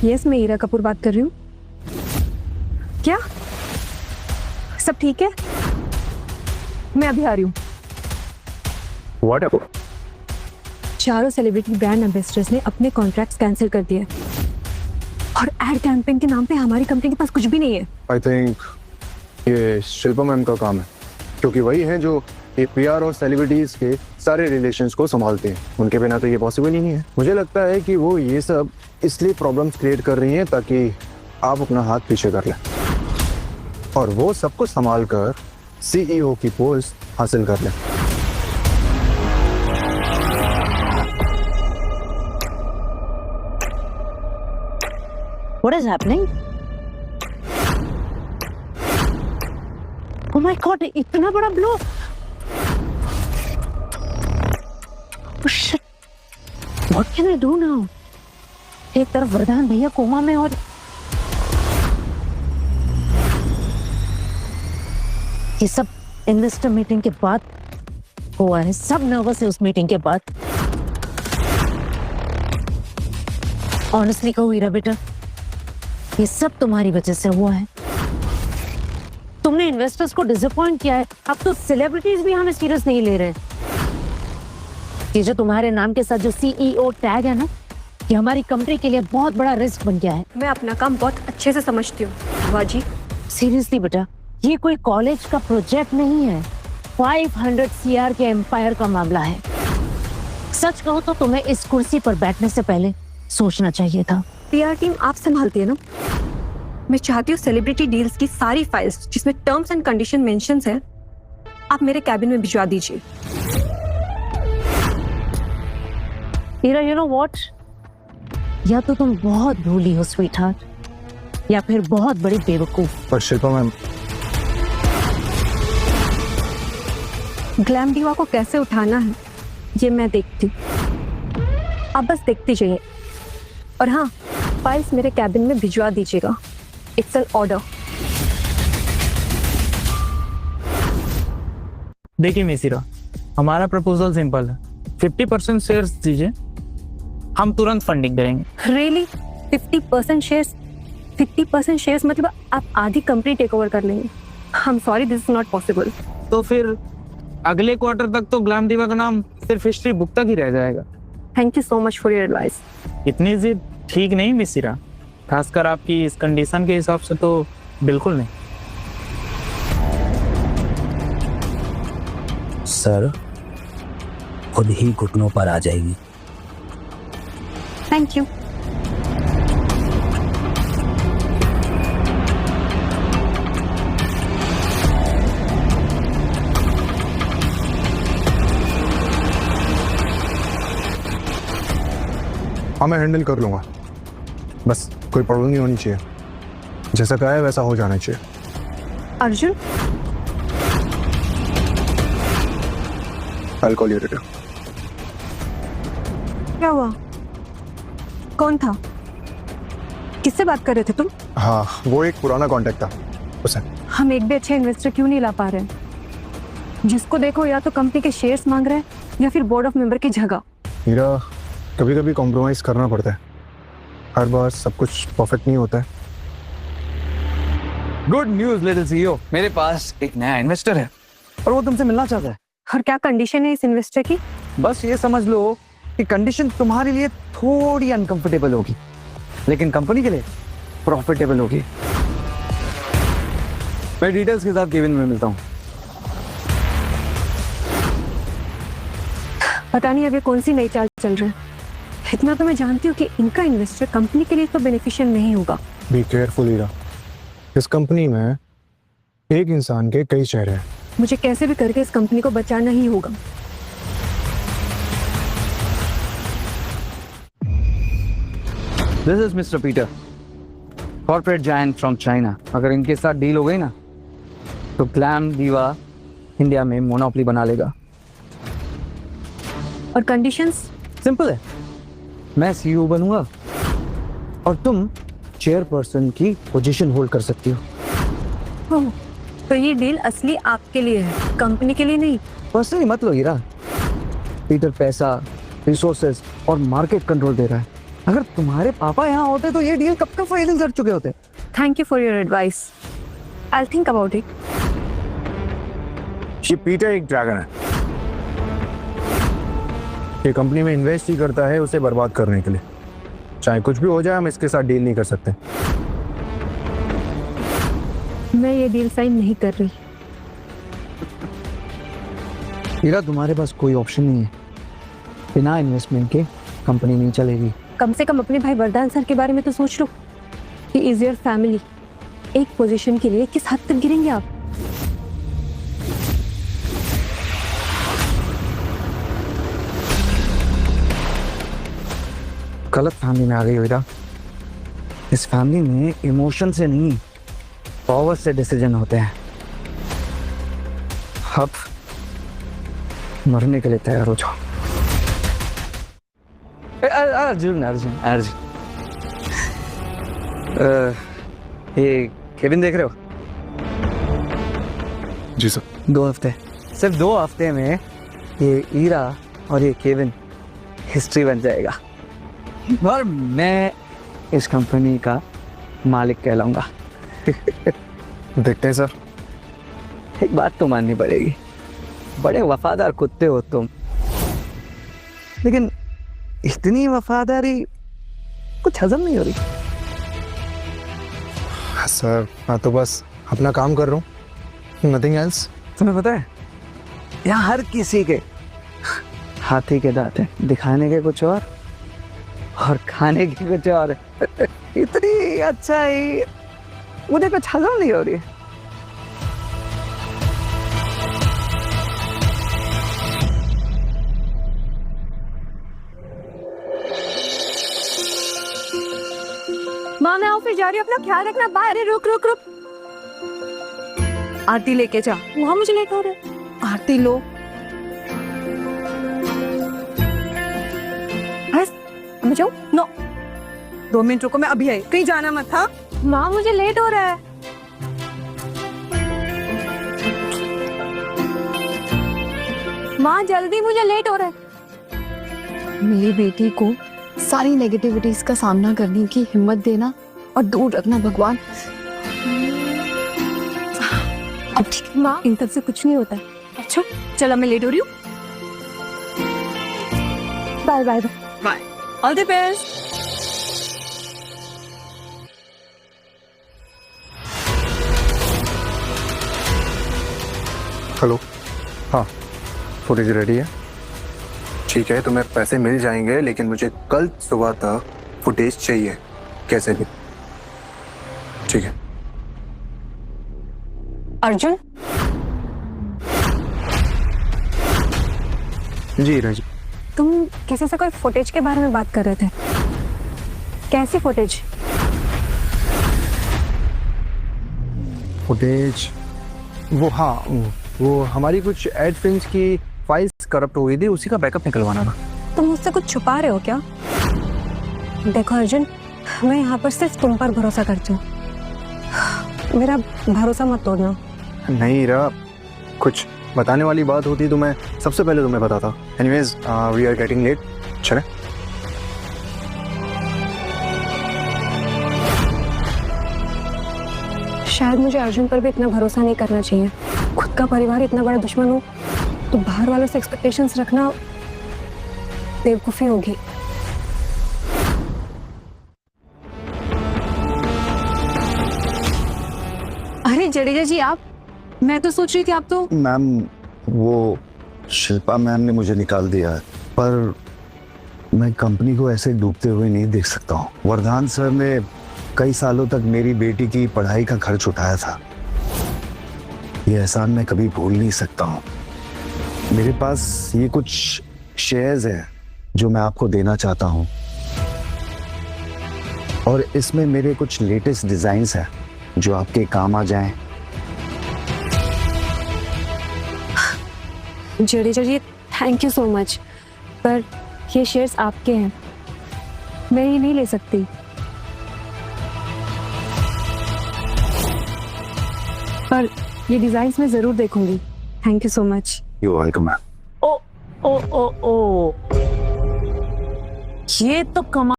Yes, मैं हीरा कपूर बात कर रही हूँ। क्या सब ठीक है? मैं अभी आ रही हूँ। What? चारों सेलिब्रिटी ब्रांड एम्बेसडर्स ने अपने कॉन्ट्रैक्ट्स कैंसिल कर दिए और एड कैंपेन के नाम पे हमारी कंपनी के पास कुछ भी नहीं है। आई थिंक ये शिल्पा मैम का काम है, क्योंकि वही है जो ये पीआर और सेलिब्रिटीज के सारे रिलेशंस को संभालते हैं। उनके बिना तो ये पॉसिबल ही नहीं है। मुझे लगता है कि वो ये सब इसलिए प्रॉब्लम्स क्रिएट कर रही हैं ताकि आप अपना हाथ पीछे कर लें और वो सब कुछ संभाल कर सीईओ की पोस्ट हासिल कर लें। What is happening? Oh my God! इतना बड़ा blow! Oh shit! What can I do now? एक तरफ वरदान भैया कोमा में और ये सब इन्वेस्टर मीटिंग के बाद हुआ है। सब नर्वस है उस मीटिंग के बाद। ऑनेस्टली कहूँ हीरा बेटा, ये सब तुम्हारी वजह से हुआ है। तुमने इन्वेस्टर्स को डिसअपॉइंट किया है। अब तो सेलिब्रिटीज भी हमें सीरियस नहीं ले रहे। ये जो तुम्हारे नाम के साथ जो सीईओ टैग है ना, ये हमारी कंपनी के लिए बहुत बड़ा रिस्क बन गया है। मैं अपना काम बहुत अच्छे से समझती हूँ बाजी। सीरियसली बेटा, ये कोई कॉलेज का प्रोजेक्ट नहीं है, 500 CR के एम्पायर का मामला है। सच कहूँ तो तुम्हें इस कुर्सी पर बैठने से पहले सोचना चाहिए था। पीआर टीम आप संभालती है ना? मैं चाहती हूँ सेलिब्रिटी डील्स की सारी फाइल्स जिसमें टर्म्स एंड कंडीशन मेंशन्स है, आप मेरे कैबिन में भिजवा दीजिए। हीरा, यू नो व्हाट, या तो तुम बहुत भूली हो स्वीट हार्ट, या फिर बहुत बड़ी बेवकूफ। पर शिल्पा मैम, ग्लैम दीवा को कैसे उठाना है ये मैं देखती हूँ, आप बस देखते जाइए। और हाँ, फाइल्स मेरे कैबिन में भिजवा दीजिएगा। It's an order. देखिए मिसिरा, हमारा प्रपोजल सिंपल है। 50% शेयर्स दीजिए, हम तुरंत फंडिंग करेंगे। रियली? 50% शेयर्स? 50% शेयर्स मतलब आप आधी कंपनी टेक ओवर कर लेंगे? I am sorry, this is not possible. तो फिर अगले क्वार्टर तक तो ग्लैम दीवा का नाम सिर्फ हिस्ट्री बुक तक ही रह जाएगा। Thank you so much for your advice. इतनी जिद ठीक नहीं मिसिरा, खासकर आपकी इस कंडीशन के हिसाब से तो बिल्कुल नहीं। सर खुद ही घुटनों पर आ जाएगी। Thank you. हाँ, मैं हैंडल कर लूंगा, बस कोई प्रॉब्लम नहीं होनी चाहिए। जैसा कहा है वैसा हो जाना चाहिए। Arjun, I'll call you later. क्या हुआ? कौन था? किससे बात कर रहे थे तुम? हाँ, वो एक पुराना कांटेक्ट था उसे। हम एक भी अच्छे इन्वेस्टर क्यों नहीं ला पा रहे? जिसको देखो या तो कंपनी के शेयर्स मांग रहे हैं या फिर बोर्ड ऑफ मेंबर की जगह। हीरा, कभी कभी कॉम्प्रोमाइज करना पड़ता है, हर बार सब कुछ परफेक्ट नहीं होता है। गुड न्यूज लिटिल सीईओ, मेरे पास एक नया इन्वेस्टर है और वो तुमसे मिलना चाहता है। और क्या कंडीशन है इस इन्वेस्टर की? बस ये समझ लो कि कंडीशन तुम्हारे लिए थोड़ी अनकंफर्टेबल होगी, लेकिन कंपनी के लिए प्रॉफिटेबल होगी। मैं डिटेल्स के साथ केबिन में मिलता हूँ। पता नहीं अभी कौन सी नई चाल चल रहा है। इतना तो मैं जानती हूँ कि इनका इन्वेस्टर कंपनी के लिए तो बेनिफिशियल नहीं होगा। बी केयरफुल हीरा, इस कंपनी में एक इंसान के कई चेहरे हैं। मुझे कैसे भी करके इस कंपनी को बचाना ही होगा। This is mister Peter, corporate giant from China. अगर इनके साथ डील हो गई ना तो ग्लैम दीवा इंडिया में मोनोपोली बना लेगा। और कंडीशंस? सिंपल है, मैं सीईओ बनूंगा और तुम चेयरपर्सन की पोजीशन होल्ड कर सकती हो। ओह, तो ये डील असली आपके लिए है, कंपनी के लिए नहीं। पर्सनली मत लो हीरा, पीटर पैसा, रिसोर्सेज और मार्केट कंट्रोल दे रहा है। अगर तुम्हारे पापा यहाँ होते तो ये डील कब का फाइनल कर चुके होते। Thank you for your advice, I think about it. ये पीटर एक ड्रैगन है, ये कंपनी में इन्वेस्ट ही करता है उसे बर्बाद करने के लिए। चाहे कुछ भी हो जाए हम इसके साथ डील नहीं कर सकते। मैं ये डील साइन नहीं कर रही। हीरा तुम्हारे पास कोई ऑप्शन नहीं है, बिना इन्वेस्टमेंट के कंपनी नहीं चलेगी। कम से कम अपने भाई वरदान सर के बारे में तो सोच लो, ही इज योर फैमिली। एक पोजीशन के लिए किस हद तक गिरेंगे आप? गलत फैमिली में आ गई हो हीरा। इस फैमिली में इमोशन से नहीं, पावर से डिसीजन होते हैं। अब मरने के लिए तैयार हो जाओ। अर्जुन अर्जुन अर्जुन, ये केविन देख रहे हो? जी सर। 2 हफ्ते, सिर्फ 2 हफ्ते में ये हीरा और ये केविन हिस्ट्री बन जाएगा और मैं इस कंपनी का मालिक कहलाऊंगा। देखते हैं सर। एक बात तो माननी पड़ेगी, बड़े वफादार कुत्ते हो तुम, लेकिन इतनी वफादारी कुछ हजम नहीं हो रही। सर मैं तो बस अपना काम कर रहा हूँ, नथिंग एल्स। तुम्हें पता है यहाँ हर किसी के हाथी के दांत हैं, दिखाने के कुछ और खाने के कुछ और। इतनी अच्छा ही मुझे कुछ हजम नहीं हो रही। माँ मैं ऑफिस जा रही हूँ, अपना ख्याल रखना। बाय। अरे रुक रुक रुक, आरती लेके जा। वहाँ मुझे लेट हो रहा है। आरती लो। बस मैं जाऊँ? नो 2 मिनट रुको, मैं अभी आई, कहीं जाना मत। हाँ माँ मुझे लेट हो रहा है। माँ जल्दी, मुझे लेट हो रहा है। मेरी बेटी को सारी नेगेटिविटीज का सामना करने की हिम्मत देना और दूर रखना भगवान। अब ठीक है माँ, इन सब से कुछ नहीं होता है। अच्छा चलो, मैं लेट हो रही हूँ। Bye bye bye, all the best. Hello. हाँ फुटेज रेडी है। ठीक है, तुम्हें पैसे मिल जाएंगे, लेकिन मुझे कल सुबह तक फुटेज चाहिए, कैसे भी। ठीक है। अर्जुन। जी राजी। तुम किसी से कोई फुटेज के बारे में बात कर रहे थे? कैसी फुटेज? फुटेज वो, हाँ वो हमारी कुछ एड फिल्म्स की फाइल्स करप्ट हो गई थी, उसी का बैकअप निकलवाना था। तुम मुझसे कुछ छुपा रहे हो क्या? देखो अर्जुन, मैं यहाँ पर सिर्फ तुम पर भरोसा करती हूँ। मेरा भरोसा मत तोड़ना। नहीं रा, कुछ बताने वाली बात होती तो मैं सबसे पहले तुम्हें बताता। Anyways we are getting late, चले। शायद मुझे अर्जुन पर भी इतना भरोसा नहीं करना चाहिए। खुद का परिवार इतना बड़ा दुश्मन हो तो बाहर वालों से एक्सपेक्टेशंस रखना बेवकूफ़ी होगी। अरे जडेजा जी आप, मैं तो सोच रही थी आप तो। मैम वो शिल्पा मैम ने मुझे निकाल दिया है, पर मैं कंपनी को ऐसे डूबते हुए नहीं देख सकता हूँ। वरदान सर ने कई सालों तक मेरी बेटी की पढ़ाई का खर्च उठाया था, ये एहसान मैं कभी भूल नहीं सकता हूँ। मेरे पास ये कुछ शेयर्स हैं जो मैं आपको देना चाहता हूँ, और इसमें मेरे कुछ लेटेस्ट डिजाइन्स हैं जो आपके काम आ जाएं। जडेजा जी थैंक यू सो मच, पर ये शेयर्स आपके हैं, मैं ये नहीं ले सकती। पर ये डिजाइन्स मैं जरूर देखूंगी। Thank you so much. You welcome ma'am. Oh oh oh oh, ये तो कमाल